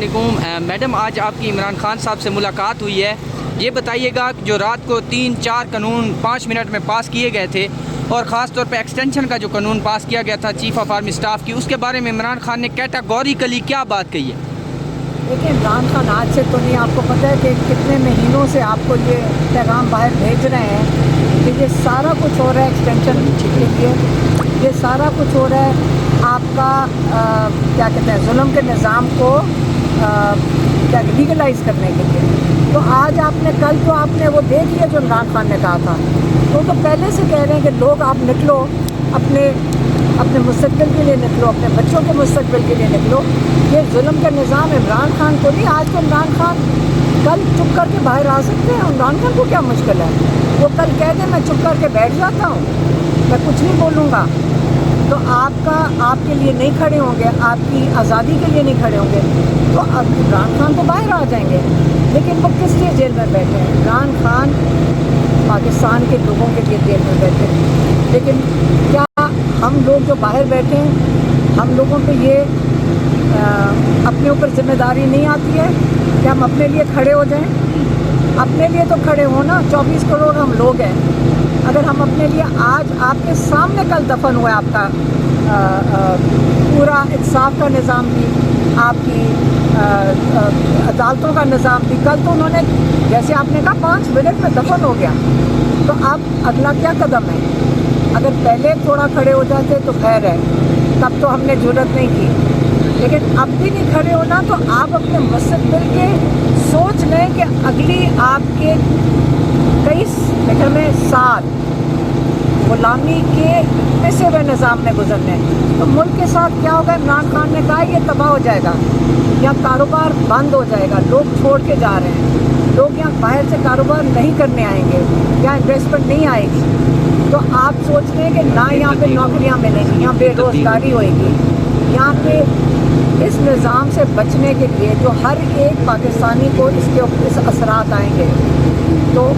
علیکم میڈم، آج آپ کی عمران خان صاحب سے ملاقات ہوئی ہے. یہ بتائیے گا کہ جو رات کو 3-4 قانون 5 منٹ میں پاس کیے گئے تھے اور خاص طور پہ ایکسٹینشن کا جو قانون پاس کیا گیا تھا چیف آف آرمی اسٹاف کی، اس کے بارے میں عمران خان نے کیٹاگوریکلی کیا بات کہی ہے؟ دیکھیں، عمران خان آج سے تو نہیں، آپ کو پتہ ہے کہ کتنے مہینوں سے آپ کو یہ پیغام باہر بھیج رہے ہیں کہ یہ سارا کچھ ہو رہا ہے ایکسٹینشن کے لیے، یہ سارا کچھ ہو رہا ہے آپ کا کیا کہتے ہیں ظلم کے نظام کو لیگلائز کرنے کے لیے. تو آج آپ نے کل تو آپ نے وہ دیکھ لیا جو عمران خان نے کہا تھا. وہ تو پہلے سے کہہ رہے ہیں کہ لوگ آپ نکلو، اپنے مستقبل کے لیے نکلو، اپنے بچوں کے مستقبل کے لیے نکلو. یہ ظلم کا نظام عمران خان کو نہیں. آج تو عمران خان کل چپ کر کے باہر آ سکتے ہیں. عمران خان کو کیا مشکل ہے؟ وہ کل کہہ دیں میں چپ کر کے بیٹھ جاتا ہوں، میں کچھ نہیں بولوں گا، تو آپ کے لیے نہیں کھڑے ہوں گے، آپ کی آزادی کے لیے نہیں کھڑے ہوں گے، تو اب عمران خان تو باہر آ جائیں گے. لیکن وہ کس لیے جیل میں بیٹھے ہیں؟ عمران خان پاکستان کے لوگوں کے لیے جیل میں بیٹھے ہیں. لیکن کیا ہم لوگ جو باہر بیٹھے ہیں، ہم لوگوں پہ یہ اپنے اوپر ذمہ داری نہیں آتی ہے کہ ہم اپنے لیے کھڑے ہو جائیں؟ اپنے لیے تو کھڑے ہو نا. 24 کروڑ ہم لوگ ہیں. اگر ہم اپنے لیے آج آپ کے سامنے کل دفن ہوا ہے آپ کا پورا انصاف کا نظام بھی، آپ کی عدالتوں کا نظام بھی، کل تو انہوں نے جیسے آپ نے کہا 5 منٹ میں دفن ہو گیا. تو اب اگلا کیا قدم ہے؟ اگر پہلے تھوڑا کھڑے ہو جاتے تو خیر ہے، تب تو ہم نے جرأت نہیں کی. لیکن اب بھی نہیں کھڑے ہونا تو آپ اپنے مستقبل کے سوچ لیں کہ اگلی آپ کے کئی سال غلامی کے پسے ہوئے نظام میں گزرنے ہیں. تو ملک کے ساتھ کیا ہوگا؟ عمران خان نے کہا یہ تباہ ہو جائے گا، یا کاروبار بند ہو جائے گا، لوگ چھوڑ کے جا رہے ہیں، لوگ یہاں باہر سے کاروبار نہیں کرنے آئیں گے، یہاں انویسٹمنٹ نہیں آئے گی. تو آپ سوچ رہے ہیں کہ نہ یہاں پہ نوکریاں ملیں گی، یہاں بے روزگاری ہوئے گی. یہاں پہ اس نظام سے بچنے کے لیے جو ہر ایک پاکستانی کو اس اثرات آئیں گے. تو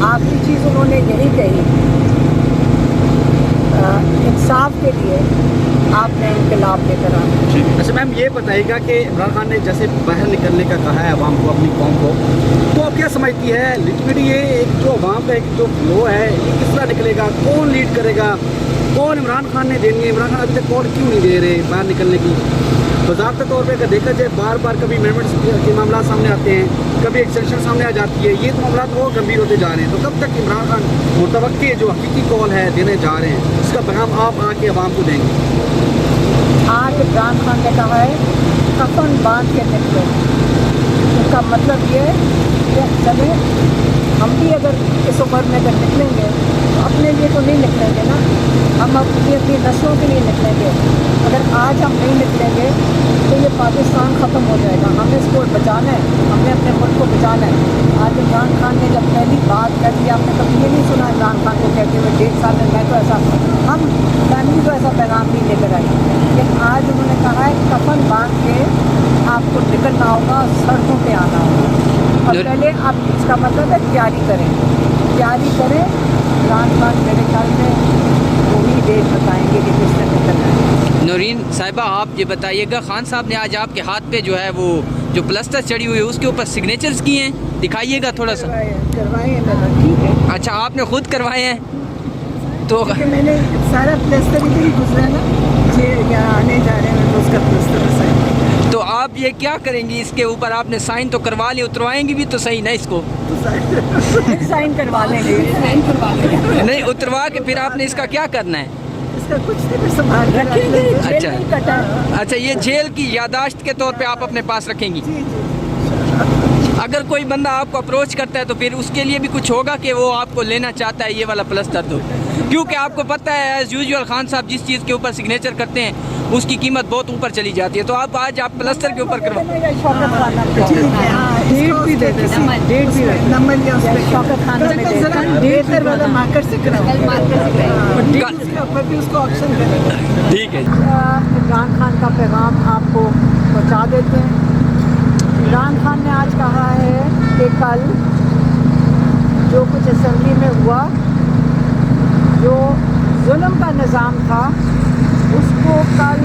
آخری چیز انہوں نے یہی کہی، انصاف کے لیے آپ نے انقلاب لے کر آنا. اچھا میم، یہ بتائیے گا کہ عمران خان نے جیسے باہر نکلنے کا کہا ہے عوام کو، اپنی قوم کو، تو آپ کیا سمجھتی ہے لیٹرلی یہ ایک جو عوام کا ایک جو فلو ہے یہ کس طرح نکلے گا؟ کون لیڈ کرے گا؟ کون عمران خان نے دینی ہے؟ عمران خان ابھی تک کون کیوں نہیں دے رہے باہر نکلنے کی؟ باضابطہ طور پہ اگر دیکھا جائے بار بار کبھی امینڈمنٹس کے معاملات سامنے آتے ہیں، کبھی ایکسٹینشن سامنے آ جاتی ہے، یہ تو معاملات اور گمبھیر ہوتے جا رہے ہیں. تو کب تک عمران خان متوقع جو حقیقی کال ہے دینے جا رہے ہیں اس کا پیغام آپ آ کے عوام کو دیں گے؟ آج عمران خان نے کہا ہے کفن باندھ کے نکلو. اس کا مطلب یہ ہے کہ چلے ہم بھی اگر اس عمر میں اگر نکلیں گے تو اپنے لیے تو نہیں نکلیں گے نا، ہم اپنی نسلوں کے لیے نکلیں گے. اگر آج ہم نہیں نکلیں گے تو یہ پاکستان ختم ہو جائے گا. ہمیں اس کو بچانا ہے، ہم نے اپنے ملک کو بچانا ہے. آج عمران خان نے جب پہلی بات کر دی، آپ نے کبھی یہ نہیں سنا عمران خان کو کہتے ہوئے 1.5 سال میں تو ایسا ہم فیملی کو ایسا پیغام نہیں لے کر آئی. لیکن آج انہوں نے کہا ہے کفن باندھ کے آپ کو نکلنا ہوگا، سڑکوں پہ آنا ہوگا. اور پہلے آپ اس کا مطلب ہے تیاری کریں. عمران خان میرے خیال میں وہی ڈیٹ بتائیں گے کہ کس طرح نکلنا ہے. نورین صاحبہ، آپ یہ بتائیے گا خان صاحب نے آج آپ کے ہاتھ پہ جو ہے وہ جو پلسٹر چڑھی ہوئی ہے اس کے اوپر سگنیچرز کیے ہیں، دکھائیے گا تھوڑا سا. کروائے ہیں میرا، ٹھیک ہے. اچھا، آپ نے خود کروائے ہیں؟ تو میں نے سارا پلسٹر ہی گزرا نا، یہاں آنے جا رہے ہیں تو اس کا پلسٹر. تو آپ یہ کیا کریں گی؟ اس کے اوپر آپ نے سائن تو کروا لیے، اتروائیں گی بھی تو صحیح نا اس کو؟ سائن کروا لیں گے. نہیں اتروا کے پھر آپ نے اس کا کیا کرنا ہے؟ اس کا کچھ نہیں سنبھال رکھیں گے. اچھا، یہ جیل کی یادداشت کے طور پہ آپ اپنے پاس رکھیں گی. اگر کوئی بندہ آپ کو اپروچ کرتا ہے تو پھر اس کے لیے بھی کچھ ہوگا کہ وہ آپ کو لینا چاہتا ہے یہ والا پلسٹر؟ تو کیونکہ آپ کو پتہ ہے ایز یوزول خان صاحب جس چیز کے اوپر سگنیچر کرتے ہیں اس کی قیمت بہت اوپر چلی جاتی ہے. تو آپ آج آپ پلسٹر کے اوپر کروا ٹھیک ہے. عمران خان کا پیغام آپ کو پہنچا دیتے ہیں. عمران خان نے آج کہا ہے کہ کل جو کچھ اسمبلی میں ہوا، جو ظلم کا نظام تھا، اس کو کل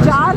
4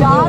4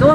2